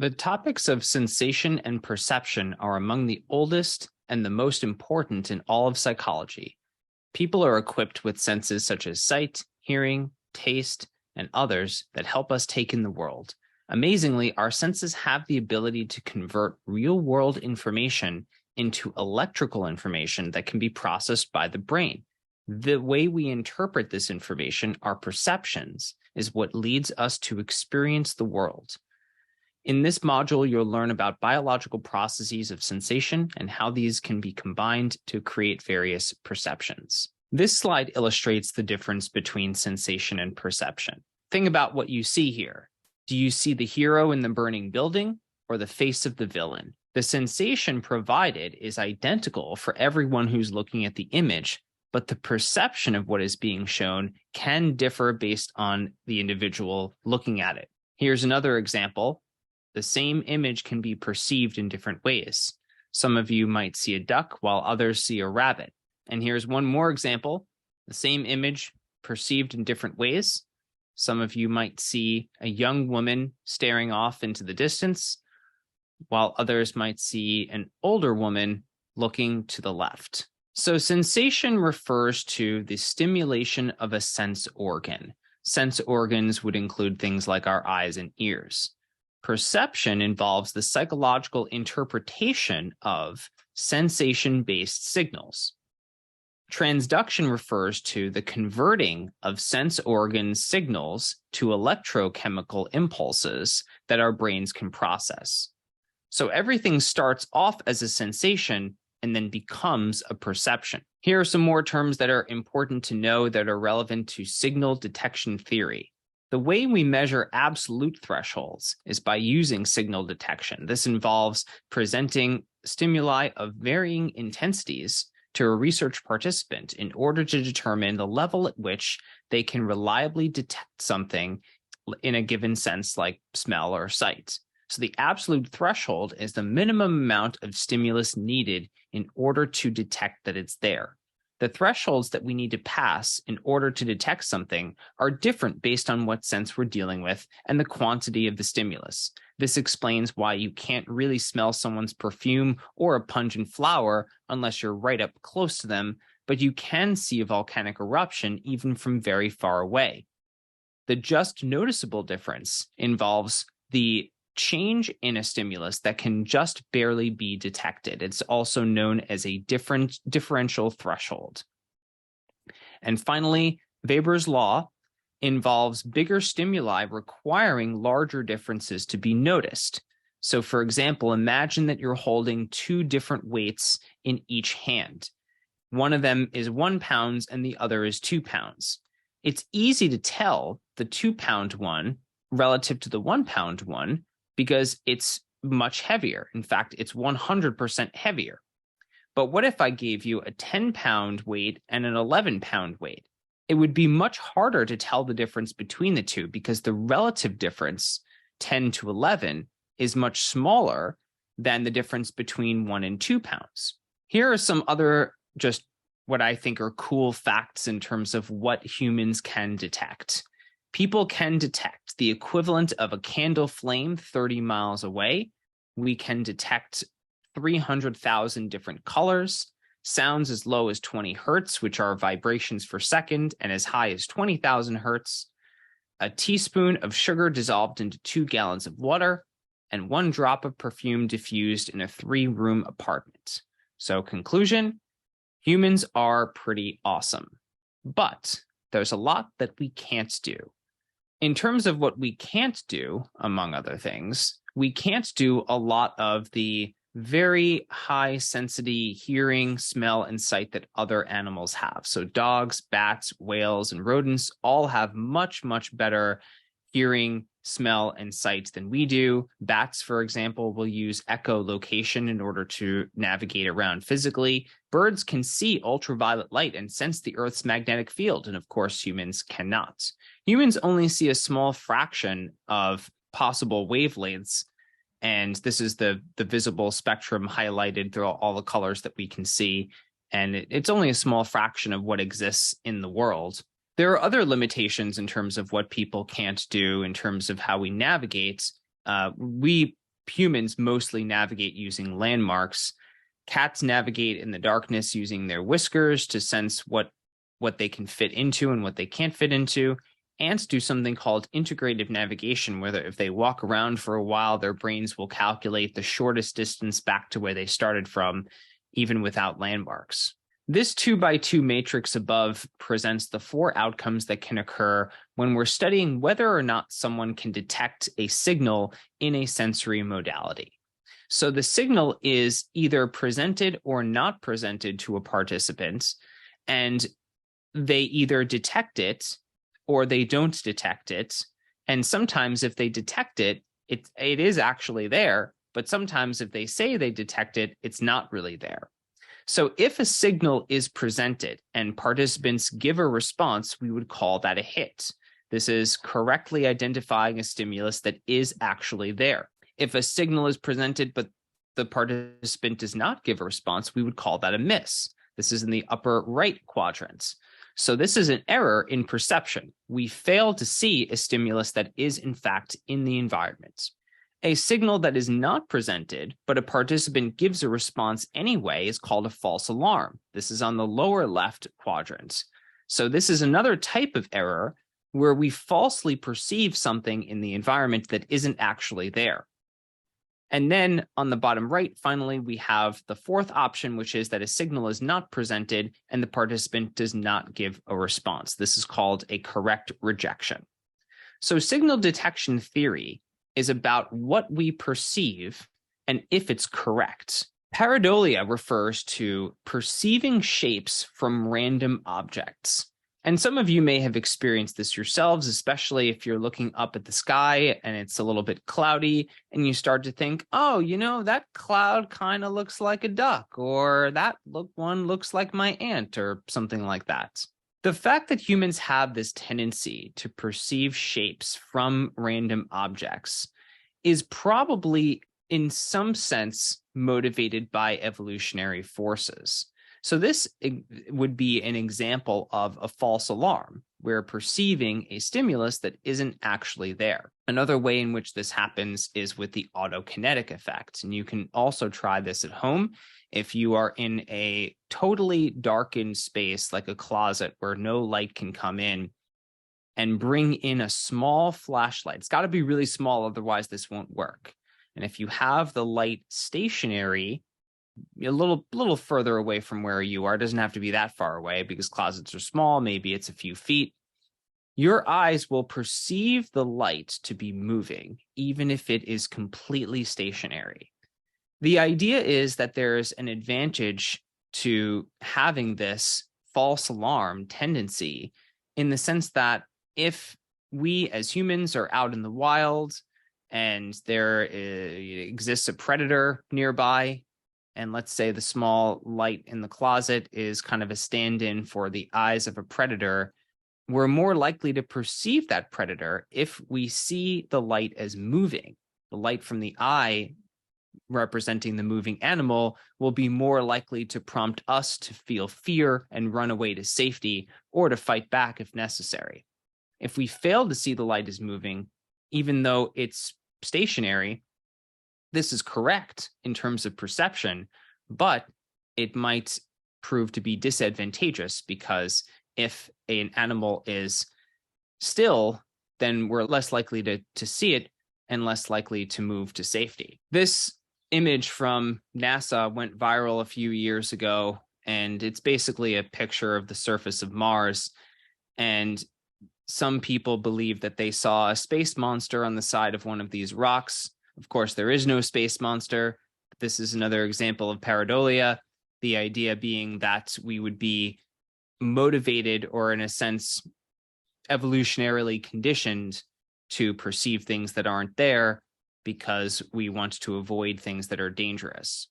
The topics of sensation and perception are among the oldest and the most important in all of psychology. People are equipped with senses such as sight, hearing, taste, and others that help us take in the world. Amazingly, our senses have the ability to convert real-world information into electrical information that can be processed by the brain. The way we interpret this information, our perceptions, is what leads us to experience the world. In this module, you'll learn about biological processes of sensation and how these can be combined to create various perceptions. This slide illustrates the difference between sensation and perception. Think about what you see here. Do you see the hero in the burning building or the face of the villain? The sensation provided is identical for everyone who's looking at the image, but the perception of what is being shown can differ based on the individual looking at it. Here's another example. The same image can be perceived in different ways. Some of you might see a duck while others see a rabbit. And here's one more example. The same image perceived in different ways. Some of you might see a young woman staring off into the distance, while others might see an older woman looking to the left. So sensation refers to the stimulation of a sense organ. Sense organs would include things like our eyes and ears. Perception involves the psychological interpretation of sensation-based signals. Transduction refers to the converting of sense organ signals to electrochemical impulses that our brains can process. So everything starts off as a sensation and then becomes a perception. Here are some more terms that are important to know that are relevant to signal detection theory. The way we measure absolute thresholds is by using signal detection. This involves presenting stimuli of varying intensities to a research participant in order to determine the level at which they can reliably detect something in a given sense, like smell or sight. So the absolute threshold is the minimum amount of stimulus needed in order to detect that it's there. The thresholds that we need to pass in order to detect something are different based on what sense we're dealing with and the quantity of the stimulus. This explains why you can't really smell someone's perfume or a pungent flower unless you're right up close to them, but you can see a volcanic eruption even from very far away. The just noticeable difference involves the change in a stimulus that can just barely be detected. It's also known as a differential threshold. And finally, Weber's law involves bigger stimuli requiring larger differences to be noticed. So for example, imagine that you're holding two different weights in each hand. One of them is 1 pound and the other is 2 pounds. It's easy to tell the 2 pound one relative to the 1 pound one because it's much heavier. In fact, it's 100% heavier. But what if I gave you a 10-pound weight and an 11-pound weight? It would be much harder to tell the difference between the two because the relative difference, 10 to 11, is much smaller than the difference between 1 and 2 pounds. Here are some other just what I think are cool facts in terms of what humans can detect. People can detect the equivalent of a candle flame 30 miles away. We can detect 300,000 different colors, sounds as low as 20 hertz, which are vibrations per second, and as high as 20,000 hertz, a teaspoon of sugar dissolved into 2 gallons of water, and 1 drop of perfume diffused in a 3-room apartment. So conclusion, humans are pretty awesome, but there's a lot that we can't do. In terms of what we can't do, among other things, we can't do a lot of the very high sensitivity hearing, smell, and sight that other animals have. So dogs, bats, whales, and rodents all have much, much better hearing, smell, and sight than we do. Bats, for example, will use echolocation in order to navigate around physically. Birds can see ultraviolet light and sense the Earth's magnetic field, and of course, humans cannot. Humans only see a small fraction of possible wavelengths, and this is the visible spectrum highlighted through all the colors that we can see, and it's only a small fraction of what exists in the world. There are other limitations in terms of what people can't do in terms of how we navigate. We humans mostly navigate using landmarks. Cats navigate in the darkness using their whiskers to sense what they can fit into and what they can't fit into. Ants do something called integrative navigation, where if they walk around for a while, their brains will calculate the shortest distance back to where they started from, even without landmarks. This 2x2 matrix above presents the 4 outcomes that can occur when we're studying whether or not someone can detect a signal in a sensory modality. So the signal is either presented or not presented to a participant, and they either detect it or they don't detect it. And sometimes if they detect it, it is actually there, but sometimes if they say they detect it, it's not really there. So if a signal is presented and participants give a response, we would call that a hit. This is correctly identifying a stimulus that is actually there. If a signal is presented, but the participant does not give a response, we would call that a miss. This is in the upper right quadrant. So this is an error in perception. We fail to see a stimulus that is in fact in the environment. A signal that is not presented, but a participant gives a response anyway, is called a false alarm. This is on the lower left quadrant. So this is another type of error where we falsely perceive something in the environment that isn't actually there. And then on the bottom right, finally, we have the 4th option, which is that a signal is not presented and the participant does not give a response. This is called a correct rejection. So signal detection theory is about what we perceive and if it's correct. Pareidolia refers to perceiving shapes from random objects. And some of you may have experienced this yourselves, especially if you're looking up at the sky and it's a little bit cloudy and you start to think, oh, that cloud kind of looks like a duck, or that one looks like my aunt, or something like that. The fact that humans have this tendency to perceive shapes from random objects is probably, in some sense, motivated by evolutionary forces. So this would be an example of a false alarm. We're perceiving a stimulus that isn't actually there. Another way in which this happens is with the autokinetic effect. And you can also try this at home. If you are in a totally darkened space, like a closet where no light can come in, and bring in a small flashlight. It's got to be really small, otherwise this won't work. And if you have the light stationary, a little further away from where you are, it doesn't have to be that far away because closets are small, maybe it's a few feet, your eyes will perceive the light to be moving, even if it is completely stationary. The idea is that there's an advantage to having this false alarm tendency, in the sense that if we as humans are out in the wild and there exists a predator nearby, and let's say the small light in the closet is kind of a stand-in for the eyes of a predator, we're more likely to perceive that predator if we see the light as moving. The light from the eye representing the moving animal will be more likely to prompt us to feel fear and run away to safety, or to fight back if necessary. If we fail to see the light as moving, even though it's stationary, this is correct in terms of perception, but it might prove to be disadvantageous, because if an animal is still, then we're less likely to see it and less likely to move to safety. This image from NASA went viral a few years ago, and it's basically a picture of the surface of Mars. And some people believe that they saw a space monster on the side of one of these rocks. Of course, there is no space monster. This is another example of pareidolia, the idea being that we would be motivated, or in a sense, evolutionarily conditioned to perceive things that aren't there because we want to avoid things that are dangerous.